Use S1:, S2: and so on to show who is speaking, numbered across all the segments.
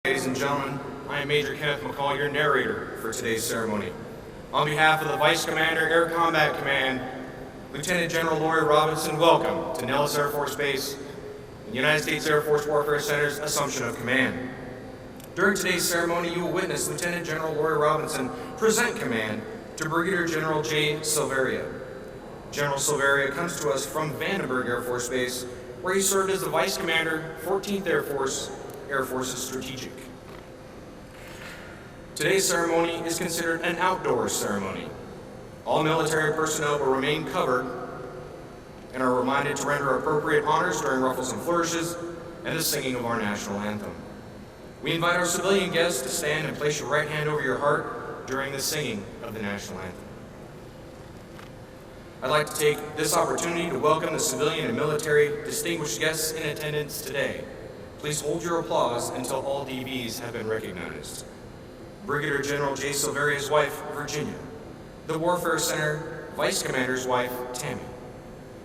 S1: Ladies and gentlemen, I am Major Kenneth McCall, your narrator for today's ceremony. On behalf of the Vice Commander, Air Combat Command, Lieutenant General Lori Robinson, welcome to Nellis Air Force Base and United States Air Force Warfare Center's Assumption of Command. During today's ceremony, you will witness Lieutenant General Lori Robinson present command to Brigadier General J. Silveria. General Silveria comes to us from Vandenberg Air Force Base, where he served as the Vice Commander, 14th Air Force's Strategic. Today's ceremony is considered an outdoor ceremony. All military personnel will remain covered and are reminded to render appropriate honors during ruffles and flourishes and the singing of our national anthem. We invite our civilian guests to stand and place your right hand over your heart during the singing of the national anthem. I'd like to take this opportunity to welcome the civilian and military distinguished guests in attendance today. Please hold your applause until all DVs have been recognized. Brigadier General J. Silveria's wife, Virginia. The Warfare Center Vice Commander's wife, Tammy.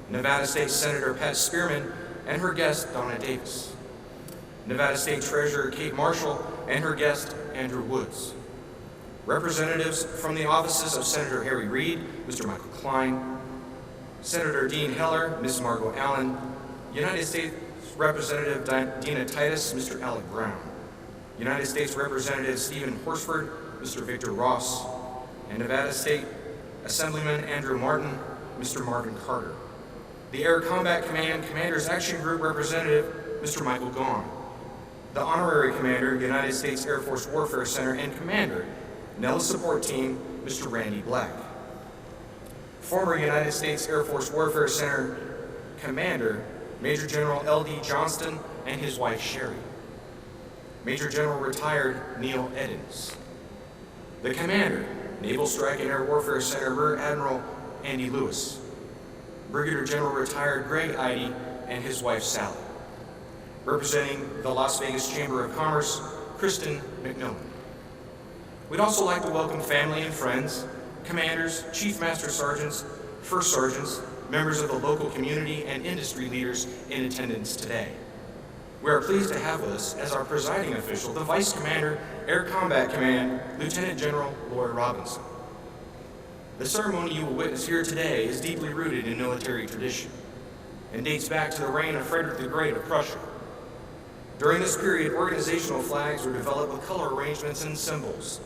S1: Nevada State Senator Pat Spearman and her guest, Donna Davis. Nevada State Treasurer Kate Marshall and her guest, Andrew Woods. Representatives from the offices of Senator Harry Reid, Mr. Michael Klein, Senator Dean Heller, Ms. Margot Allen, United States Representative Dina Titus, Mr. Alec Brown, United States Representative Stephen Horsford, Mr. Victor Ross, and Nevada State Assemblyman Andrew Martin, Mr. Marvin Carter. The Air Combat Command Commander's Action Group Representative, Mr. Michael Gaughan. The Honorary Commander, United States Air Force Warfare Center and Commander, Nellis Support Team, Mr. Randy Black. Former United States Air Force Warfare Center Commander, Major General L.D. Johnston and his wife Sherry. Major General Retired Neil Eddins. The Commander, Naval Strike and Air Warfare Center Rear Admiral Andy Lewis. Brigadier General Retired Greg Eide and his wife Sally. Representing the Las Vegas Chamber of Commerce, Kristen McMillan. We'd also like to welcome family and friends, commanders, chief master sergeants, first sergeants, members of the local community, and industry leaders in attendance today. We are pleased to have with us as our presiding official, the Vice Commander, Air Combat Command, Lieutenant General Lori Robinson. The ceremony you will witness here today is deeply rooted in military tradition and dates back to the reign of Frederick the Great of Prussia. During this period, organizational flags were developed with color arrangements and symbols,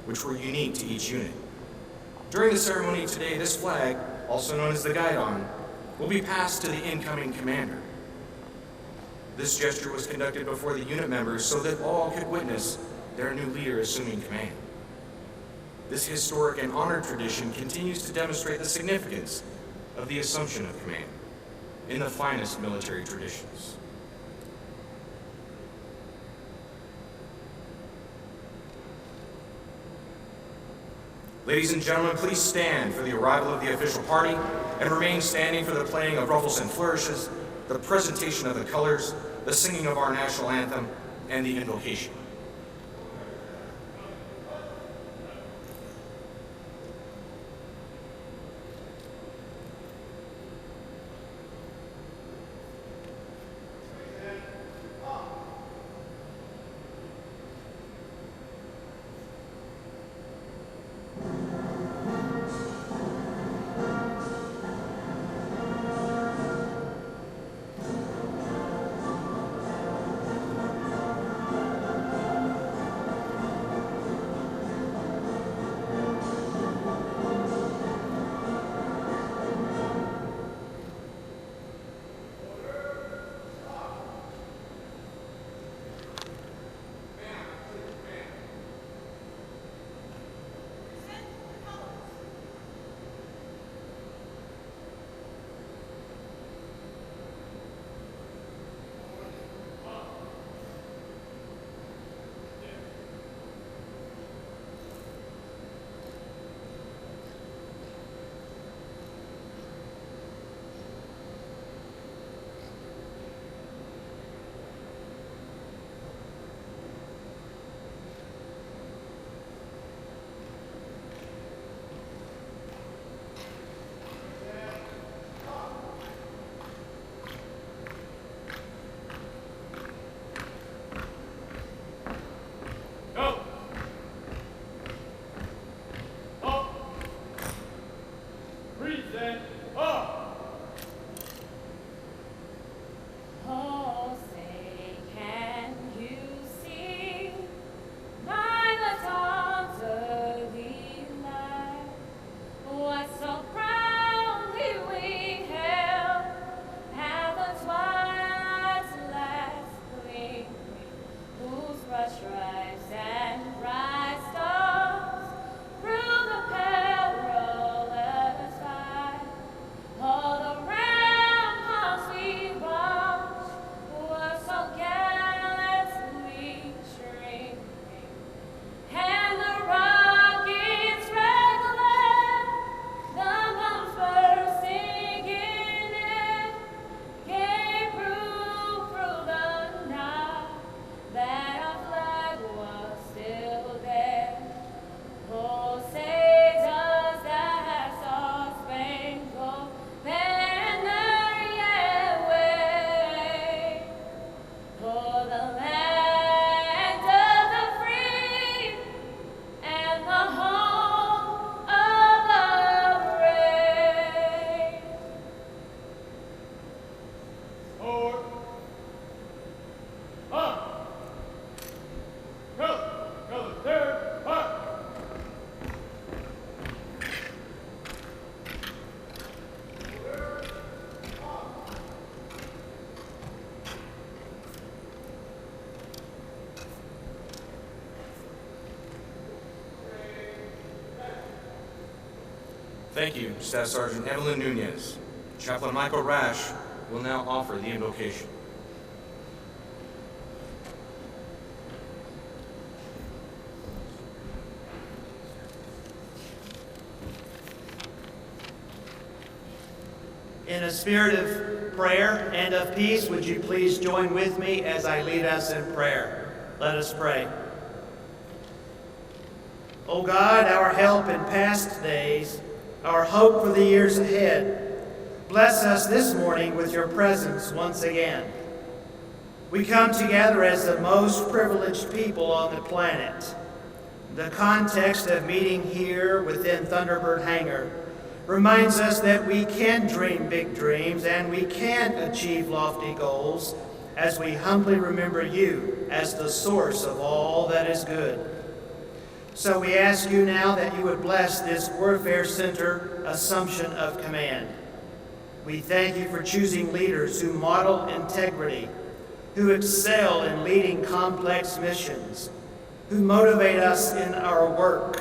S1: which were unique to each unit. During the ceremony today, this flag, also known as the guidon, will be passed to the incoming commander. This gesture was conducted before the unit members so that all could witness their new leader assuming command. This historic and honored tradition continues to demonstrate the significance of the assumption of command in the finest military traditions. Ladies and gentlemen, please stand for the arrival of the official party and remain standing for the playing of ruffles and flourishes, the presentation of the colors, the singing of our national anthem, and the invocation.
S2: stripes and bright stars, through the perilous fight, all the ramparts we watched were so gallantly streaming, and the rockets regular, the bombs bursting in it, gave proof through the night that our flag was still there. Oh, say does that star-spangled banner yet wave for the land of the free and the home of the brave?
S3: Forward. Up. Go. Go there. Up.
S1: Thank you, Staff Sergeant Evelyn Nunez. Chaplain Michael Rash will now offer the invocation.
S4: In a spirit of prayer and of peace, would you please join with me as I lead us in prayer? Let us pray. O God, our help in past days, our hope for the years ahead, bless us this morning with your presence once again. We come together as the most privileged people on the planet. The context of meeting here within Thunderbird Hangar reminds us that we can dream big dreams and we can achieve lofty goals as we humbly remember you as the source of all that is good. So we ask you now that you would bless this Warfare Center assumption of command. We thank you for choosing leaders who model integrity, who excel in leading complex missions, who motivate us in our work,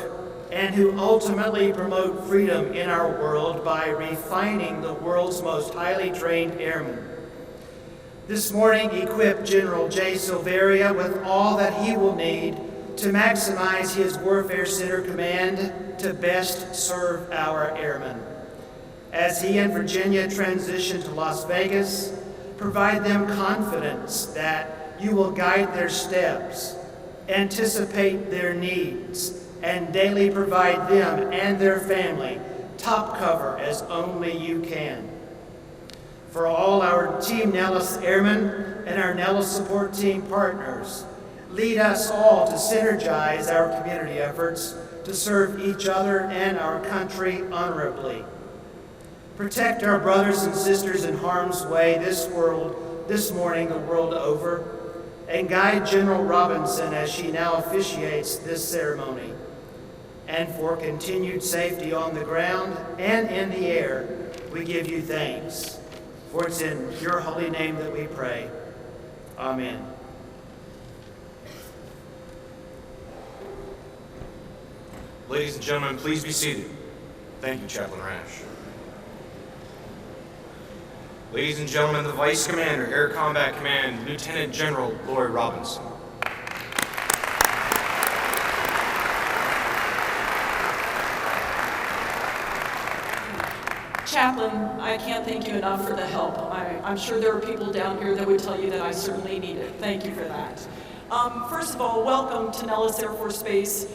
S4: and who ultimately promote freedom in our world by refining the world's most highly trained airmen. This morning, equip General J. Silveria with all that he will need to maximize his Warfare Center command to best serve our airmen. As he and Virginia transition to Las Vegas, provide them confidence that you will guide their steps, anticipate their needs, and daily provide them and their family top cover as only you can. For all our Team Nellis Airmen and our Nellis Support Team partners, lead us all to synergize our community efforts to serve each other and our country honorably. Protect our brothers and sisters in harm's way this morning, the world over, and guide General Robinson as she now officiates this ceremony. And for continued safety on the ground and in the air, we give you thanks. For it's in your holy name that we pray. Amen.
S1: Ladies and gentlemen, please be seated. Thank you, Chaplain Rash. Ladies and gentlemen, the Vice Commander, Air Combat Command, Lieutenant General Lloyd Robinson.
S5: Chaplain, I can't thank you enough for the help. I'm sure there are people down here that would tell you that I certainly need it. Thank you for that. First of all, welcome to Nellis Air Force Base.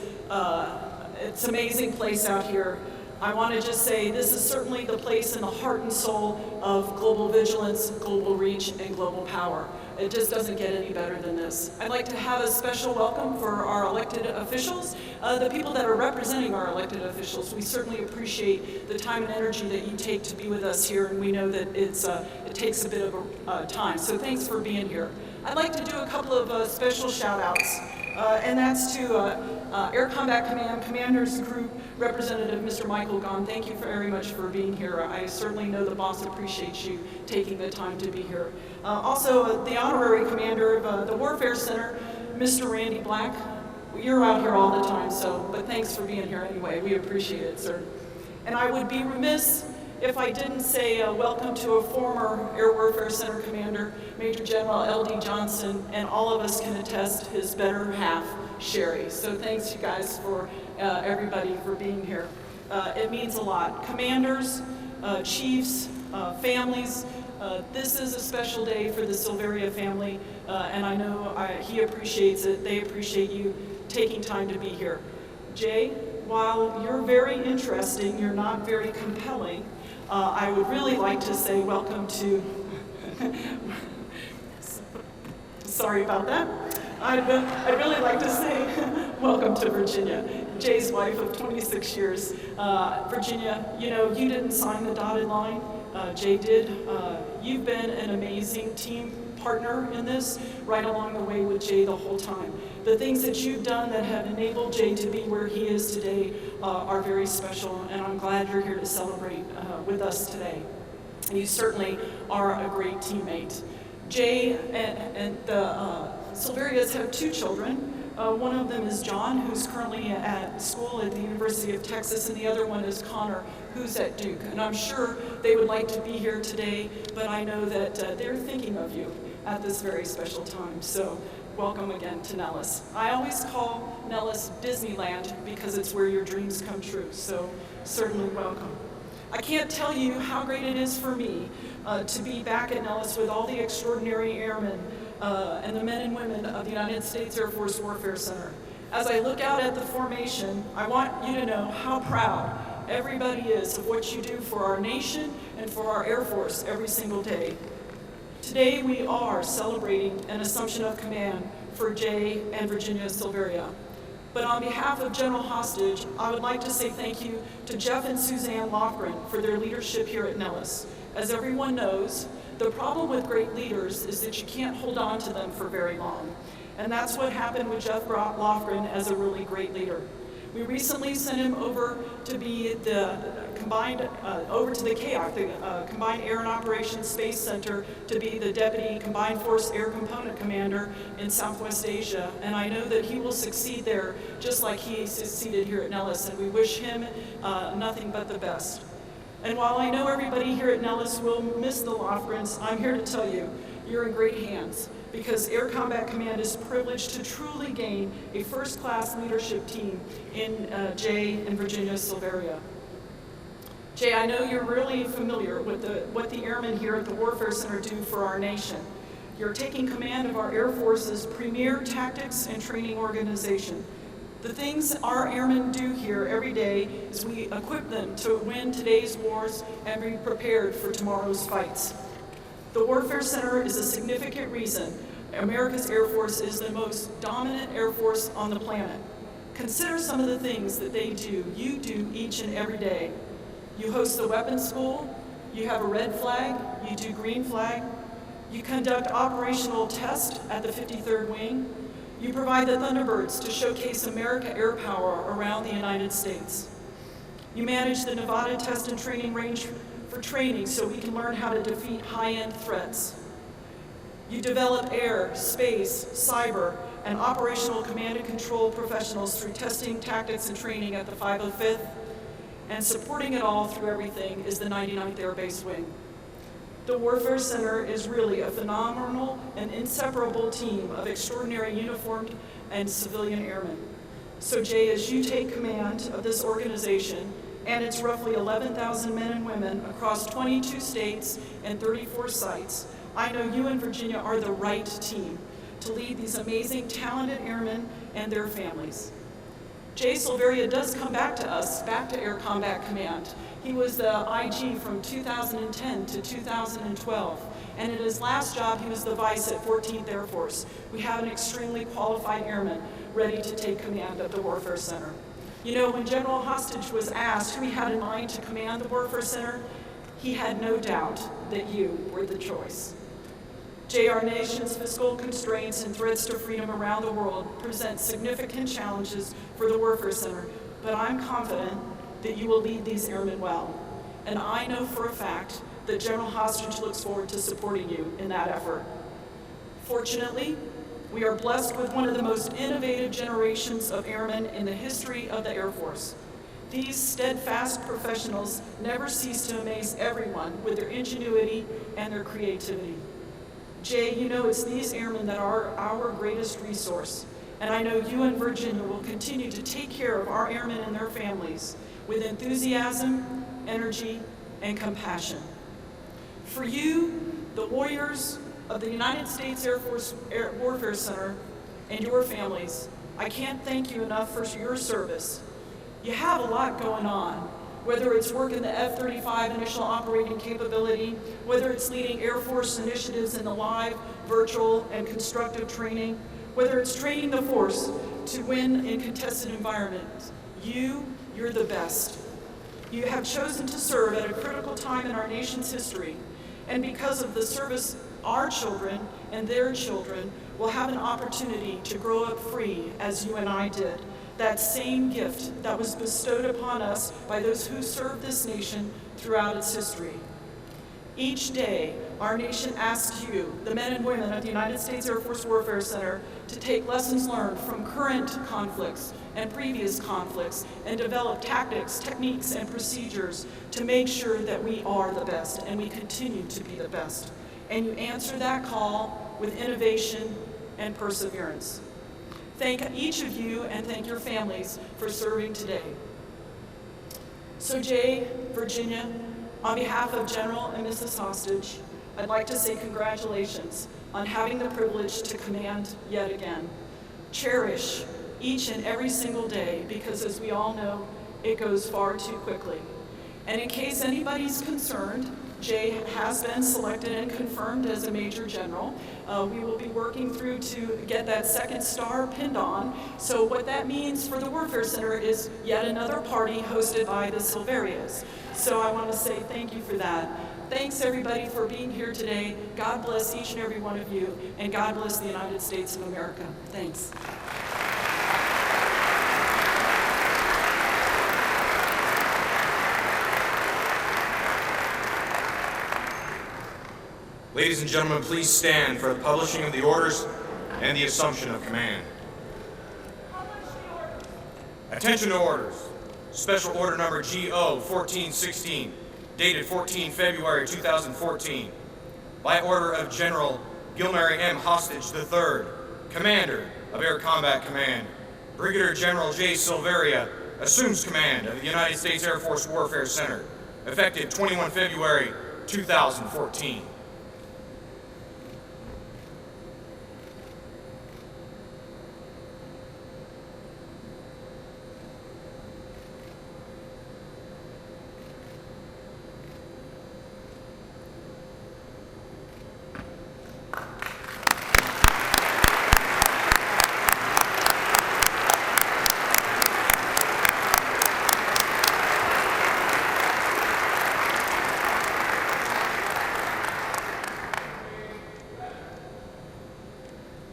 S5: It's an amazing place out here. I want to just say this is certainly the place in the heart and soul of global vigilance, global reach, and global power. It just doesn't get any better than this. I'd like to have a special welcome for our elected officials, the people that are representing our elected officials. We certainly appreciate the time and energy that you take to be with us here, and we know that it takes a bit of time. So thanks for being here. I'd like to do a couple of special shout outs, and that's to Air Combat Command Commanders Group Representative Mr. Michael Gahn. Thank you very much for being here. I certainly know the boss appreciates you taking the time to be here. Also, the honorary commander of the Warfare Center, Mr. Randy Black, you're out here all the time, but thanks for being here anyway. We appreciate it, sir. And I would be remiss if I didn't say welcome to a former Air Warfare Center commander, Major General L.D. Johnson, and all of us can attest his better half, Sherry. So thanks you guys for everybody for being here. It means a lot. Commanders, chiefs, families, this is a special day for the Silveria family, and I know he appreciates it. They appreciate you taking time to be here. Jay, while you're very interesting, you're not very compelling. I would really like to say welcome to, sorry about that. I'd really like to say welcome to Virginia, Jay's wife of 26 years. Virginia, you know, you didn't sign the dotted line, Jay did. You've been an amazing team partner in this, right along the way with Jay the whole time. The things that you've done that have enabled Jay to be where he is today are very special, and I'm glad you're here to celebrate with us today. And you certainly are a great teammate. Jay and the Silverias have two children. One of them is John, who's currently at school at the University of Texas, and the other one is Connor, who's at Duke. And I'm sure they would like to be here today, but I know that they're thinking of you at this very special time. So welcome again to Nellis. I always call Nellis Disneyland because it's where your dreams come true, so certainly welcome. I can't tell you how great it is for me to be back at Nellis with all the extraordinary airmen and the men and women of the United States Air Force Warfare Center. As I look out at the formation, I want you to know how proud everybody is of what you do for our nation and for our Air Force every single day. Today we are celebrating an assumption of command for Jay and Virginia Silveria. But on behalf of General Hostage, I would like to say thank you to Jeff and Suzanne Lofgren for their leadership here at Nellis. As everyone knows, the problem with great leaders is that you can't hold on to them for very long. And that's what happened with Jeff Lofgren as a really great leader. We recently sent him over to be the over to the CAOC, the Combined Air and Operations Space Center, to be the Deputy Combined Force Air Component Commander in Southwest Asia. And I know that he will succeed there just like he succeeded here at Nellis, and we wish him nothing but the best. And while I know everybody here at Nellis will miss the Lofgrens, I'm here to tell you, you're in great hands, because Air Combat Command is privileged to truly gain a first-class leadership team in Jay and Virginia Silveria. Jay, I know you're really familiar with what the airmen here at the Warfare Center do for our nation. You're taking command of our Air Force's premier tactics and training organization. The things our airmen do here every day is we equip them to win today's wars and be prepared for tomorrow's fights. The Warfare Center is a significant reason America's Air Force is the most dominant Air Force on the planet. Consider some of the things that they do, you do each and every day. You host the weapons school, you have a red flag, you do green flag, you conduct operational tests at the 53rd Wing, you provide the Thunderbirds to showcase America air power around the United States. You manage the Nevada Test and Training Range for training so we can learn how to defeat high-end threats. You develop air, space, cyber, and operational command and control professionals through testing, tactics, and training at the 505th, and supporting it all through everything is the 99th Air Base Wing. The Warfare Center is really a phenomenal and inseparable team of extraordinary uniformed and civilian airmen. So Jay, as you take command of this organization, and its roughly 11,000 men and women across 22 states and 34 sites, I know you and Virginia are the right team to lead these amazing, talented airmen and their families. Jay Silveria does come back to us, back to Air Combat Command. He was the IG from 2010 to 2012, and in his last job, he was the vice at 14th Air Force. We have an extremely qualified airman ready to take command of the Warfare Center. You know, when General Hostage was asked who he had in mind to command the Warfare Center, he had no doubt that you were the choice. Jay, our nation's fiscal constraints and threats to freedom around the world present significant challenges for the Warfare Center, but I'm confident that you will lead these airmen well. And I know for a fact that General Hostage looks forward to supporting you in that effort. Fortunately, We are blessed with one of the most innovative generations of airmen in the history of the Air Force. These steadfast professionals never cease to amaze everyone with their ingenuity and their creativity. Jay, you know it's these airmen that are our greatest resource, and I know you and Virginia will continue to take care of our airmen and their families with enthusiasm, energy, and compassion. For you, the warriors of the United States Air Force Warfare Center, and your families, I can't thank you enough for your service. You have a lot going on, whether it's work in the F-35 initial operating capability, whether it's leading Air Force initiatives in the live, virtual, and constructive training, whether it's training the force to win in contested environments. You're the best. You have chosen to serve at a critical time in our nation's history, and because of the service, our children and their children will have an opportunity to grow up free as you and I did. That same gift that was bestowed upon us by those who served this nation throughout its history. Each day, our nation asks you, the men and women of the United States Air Force Warfare Center, to take lessons learned from current conflicts and previous conflicts and develop tactics, techniques, and procedures to make sure that we are the best and we continue to be the best. And you answer that call with innovation and perseverance. Thank each of you and thank your families for serving today. So Jay, Virginia, on behalf of General and Mrs. Hostage, I'd like to say congratulations on having the privilege to command yet again. Cherish each and every single day because, as we all know, it goes far too quickly. And in case anybody's concerned, Jay has been selected and confirmed as a Major General. We will be working through to get that second star pinned on. So what that means for the Warfare Center is yet another party hosted by the Silverias. So I want to say thank you for that. Thanks everybody for being here today. God bless each and every one of you, and God bless the United States of America. Thanks.
S1: Ladies and gentlemen, please stand for the publishing of the orders and the assumption of command. Attention to orders. Special order number GO 1416, dated 14 February 2014. By order of General Gilmary M. Hostage III, Commander of Air Combat Command, Brigadier General J. Silveria assumes command of the United States Air Force Warfare Center, effective 21 February 2014.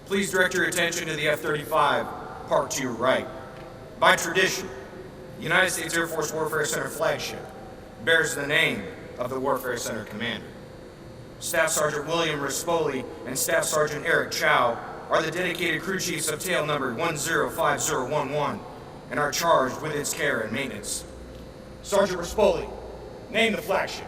S1: Please direct your attention to the F-35 parked to your right. By tradition, the United States Air Force Warfare Center flagship bears the name of the Warfare Center commander. Staff Sergeant William Rispoli and Staff Sergeant Eric Chow are the dedicated crew chiefs of tail number 105011 and are charged with its care and maintenance. Sergeant Rispoli, name the flagship.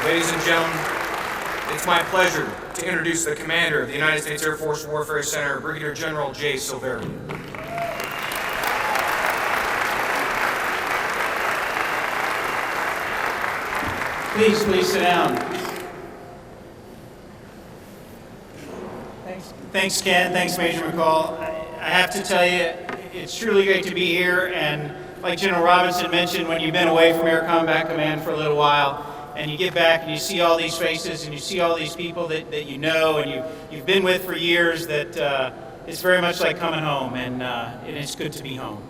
S1: Ladies and gentlemen, it's my pleasure to introduce the commander of the United States Air Force Warfare Center, Brigadier General J. Silveria.
S6: Please sit down. Thanks, Ken. Thanks, Major McCall. I have to tell you, it's truly great to be here. And like General Robinson mentioned, when you've been away from Air Combat Command for a little while, and you get back and you see all these faces and you see all these people that you know and you've been with for years, that it's very much like coming home, and it's good to be home.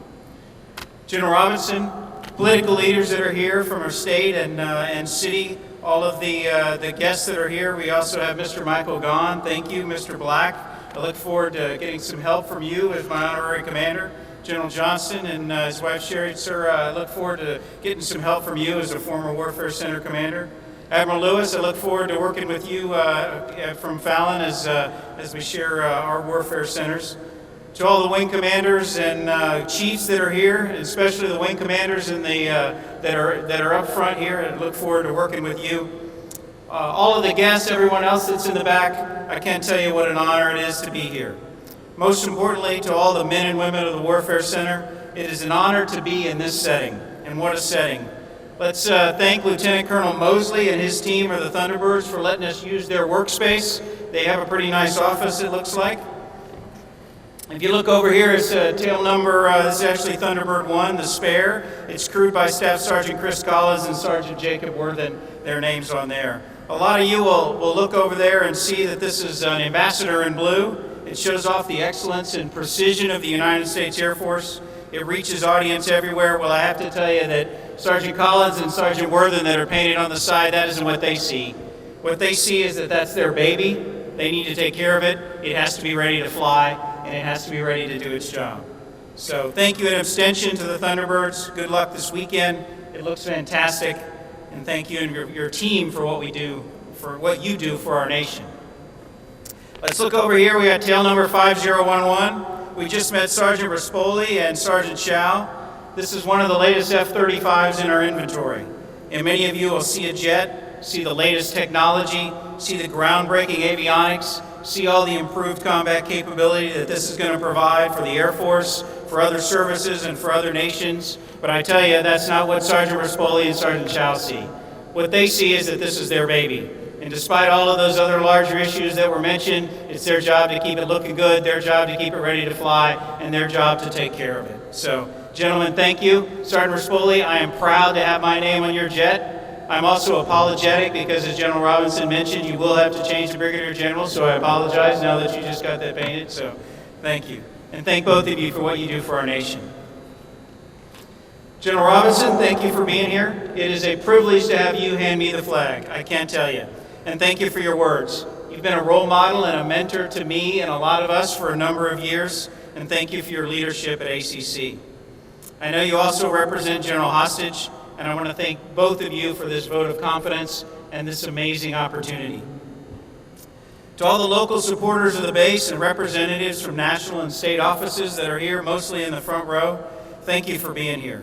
S6: General Robinson, political leaders that are here from our state and city, all of the guests that are here. We also have Mr. Michael Gahn. Thank you, Mr. Black. I look forward to getting some help from you as my honorary commander. General Johnston and his wife Sherry, sir, I look forward to getting some help from you as a former Warfare Center commander. Admiral Lewis, I look forward to working with you from Fallon as we share our warfare centers. To all the wing commanders and chiefs that are here, especially the wing commanders and that are up front here, I look forward to working with you. All of the guests, everyone else that's in the back, I can't tell you what an honor it is to be here. Most importantly, to all the men and women of the Warfare Center, it is an honor to be in this setting, and what a setting. Let's thank Lieutenant Colonel Mosley and his team of the Thunderbirds for letting us use their workspace. They have a pretty nice office, it looks like. If you look over here, it's tail number, this is actually Thunderbird 1, the spare. It's crewed by Staff Sergeant Chris Collins and Sergeant Jacob Worthen, their names on there. A lot of you will look over there and see that this is an ambassador in blue. It shows off the excellence and precision of the United States Air Force. It reaches audience everywhere. Well, I have to tell you that Sergeant Collins and Sergeant Worthen that are painted on the side, that isn't what they see. What they see is that that's their baby. They need to take care of it. It has to be ready to fly, and it has to be ready to do its job. So thank you in abstention to the Thunderbirds. Good luck this weekend. It looks fantastic. And thank you and your team for what you do for our nation. Let's look over here. We got tail number 5011. We just met Sergeant Rispoli and Sergeant Chow. This is one of the latest F-35s in our inventory. And many of you will see a jet, see the latest technology, see the groundbreaking avionics, see all the improved combat capability that this is going to provide for the Air Force, for other services, and for other nations. But I tell you, that's not what Sergeant Rispoli and Sergeant Chow see. What they see is that this is their baby. And despite all of those other larger issues that were mentioned, it's their job to keep it looking good, their job to keep it ready to fly, and their job to take care of it. So, gentlemen, thank you. Sergeant Rispoli, I am proud to have my name on your jet. I'm also apologetic because, as General Robinson mentioned, you will have to change the Brigadier General, so I apologize now that you just got that painted. So, thank you. And thank both of you for what you do for our nation. General Robinson, thank you for being here. It is a privilege to have you hand me the flag, I can't tell you. And thank you for your words. You've been a role model and a mentor to me and a lot of us for a number of years, and thank you for your leadership at ACC. I know you also represent General Hostage, and I want to thank both of you for this vote of confidence and this amazing opportunity. To all the local supporters of the base and representatives from national and state offices that are here, mostly in the front row, thank you for being here.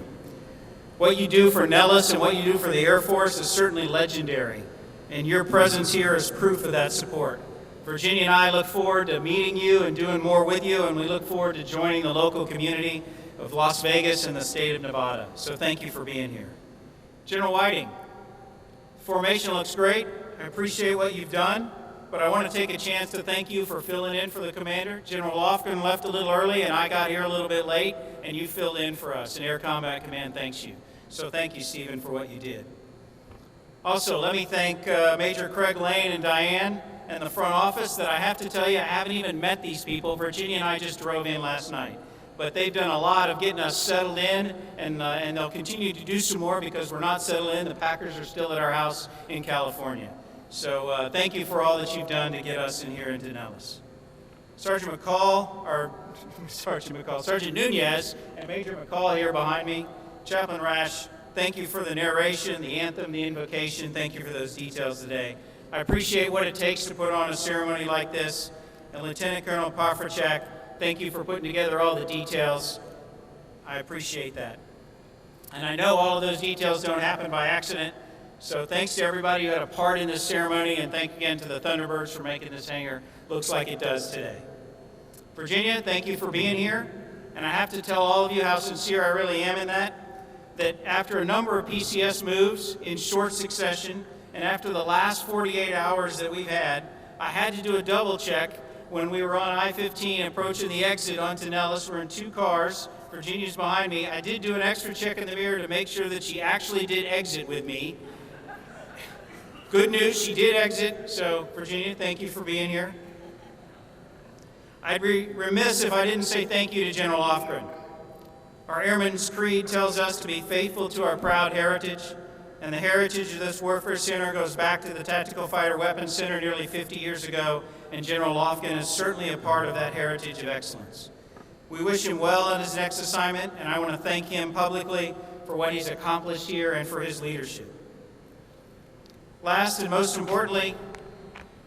S6: What you do for Nellis and what you do for the Air Force is certainly legendary. And your presence here is proof of that support. Virginia and I look forward to meeting you and doing more with you, and we look forward to joining the local community of Las Vegas and the state of Nevada. So thank you for being here. General Whiting, formation looks great. I appreciate what you've done, but I want to take a chance to thank you for filling in for the commander. General Lofgren left a little early, and I got here a little bit late, and you filled in for us, and Air Combat Command thanks you. So thank you, Stephen, for what you did. Also, let me thank Major Craig Lane and Diane and the front office that I have to tell you, I haven't even met these people. Virginia and I just drove in last night. But they've done a lot of getting us settled in, and they'll continue to do some more because we're not settled in. The Packers are still at our house in California. So thank you for all that you've done to get us in here into Nellis. Sergeant Nunez and Major McCall here behind me, Chaplain Rash, thank you for the narration, the anthem, the invocation. Thank you for those details today. I appreciate what it takes to put on a ceremony like this. And Lieutenant Colonel Pafrachak, thank you for putting together all the details. I appreciate that. And I know all of those details don't happen by accident. So thanks to everybody who had a part in this ceremony, and thank again to the Thunderbirds for making this hangar looks like it does today. Virginia, thank you for being here. And I have to tell all of you how sincere I really am in that after a number of PCS moves in short succession, and after the last 48 hours that we've had, I had to do a double check when we were on I-15 approaching the exit onto Nellis. We're in two cars. Virginia's behind me. I did do an extra check in the mirror to make sure that she actually did exit with me. Good news, she did exit, so Virginia, thank you for being here. I'd be remiss if I didn't say thank you to General Lofgren. Our Airman's Creed tells us to be faithful to our proud heritage, and the heritage of this Warfare Center goes back to the Tactical Fighter Weapons Center nearly 50 years ago, and General Lofgren is certainly a part of that heritage of excellence. We wish him well on his next assignment, and I want to thank him publicly for what he's accomplished here and for his leadership. Last and most importantly,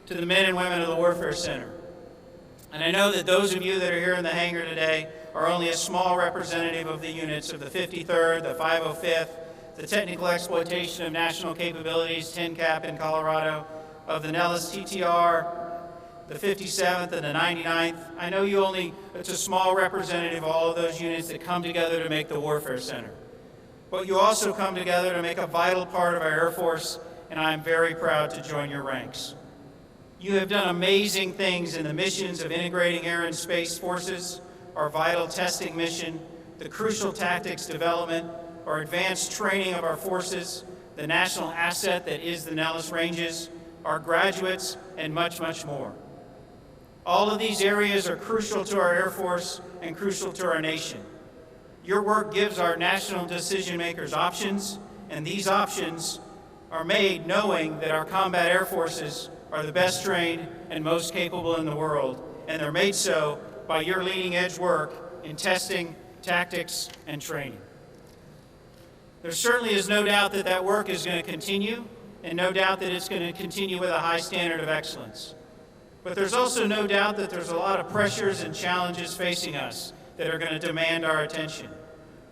S6: to the men and women of the Warfare Center. And I know that those of you that are here in the hangar today are only a small representative of the units of the 53rd, the 505th, the Technical Exploitation of National Capabilities, 10 CAP in Colorado, of the Nellis TTR, the 57th and the 99th. I know it's a small representative of all of those units that come together to make the Warfare Center. But you also come together to make a vital part of our Air Force, and I'm very proud to join your ranks. You have done amazing things in the missions of integrating air and space forces, our vital testing mission, the crucial tactics development, our advanced training of our forces, the national asset that is the Nellis Ranges, our graduates, and much, much more. All of these areas are crucial to our Air Force and crucial to our nation. Your work gives our national decision makers options, and these options are made knowing that our combat air forces are the best trained and most capable in the world, and they're made so by your leading edge work in testing, tactics, and training. There certainly is no doubt that that work is going to continue, and no doubt that it's going to continue with a high standard of excellence. But there's also no doubt that there's a lot of pressures and challenges facing us that are going to demand our attention.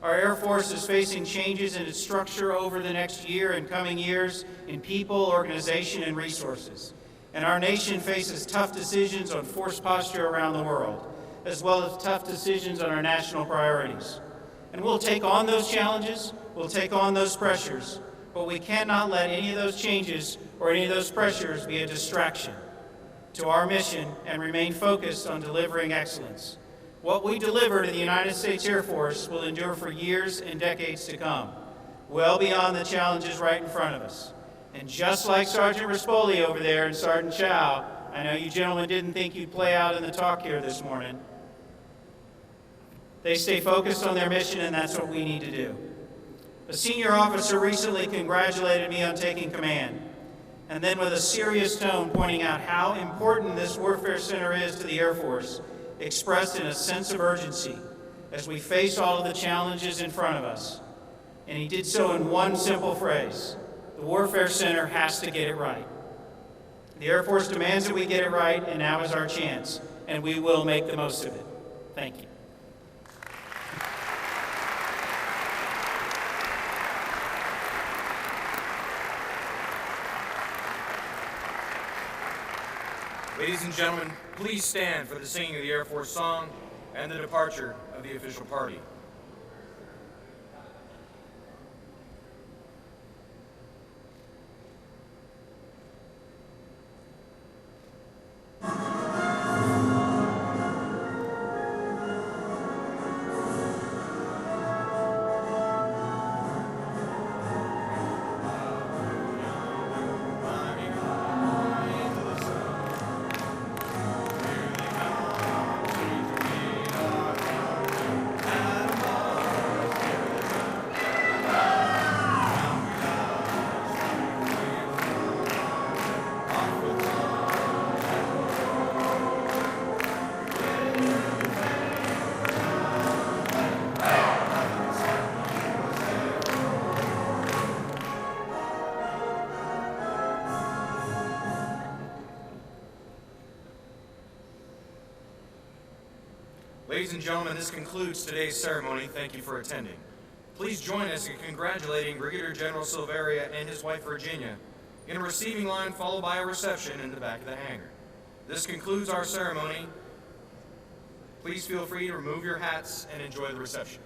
S6: Our Air Force is facing changes in its structure over the next year and coming years in people, organization, and resources. And our nation faces tough decisions on force posture around the world, as well as tough decisions on our national priorities. And we'll take on those challenges, we'll take on those pressures, but we cannot let any of those changes or any of those pressures be a distraction to our mission and remain focused on delivering excellence. What we deliver to the United States Air Force will endure for years and decades to come, well beyond the challenges right in front of us. And just like Sergeant Rispoli over there and Sergeant Chow, I know you gentlemen didn't think you'd play out in the talk here this morning. They stay focused on their mission, and that's what we need to do. A senior officer recently congratulated me on taking command, and then with a serious tone pointing out how important this Warfare Center is to the Air Force, expressed in a sense of urgency as we face all of the challenges in front of us. And he did so in one simple phrase: the Warfare Center has to get it right. The Air Force demands that we get it right, and now is our chance, and we will make the most of it. Thank you.
S1: Ladies and gentlemen, please stand for the singing of the Air Force song and the departure of the official party. Ladies and gentlemen, this concludes today's ceremony. Thank you for attending. Please join us in congratulating Brigadier General Silveria and his wife Virginia in a receiving line followed by a reception in the back of the hangar. This concludes our ceremony. Please feel free to remove your hats and enjoy the reception.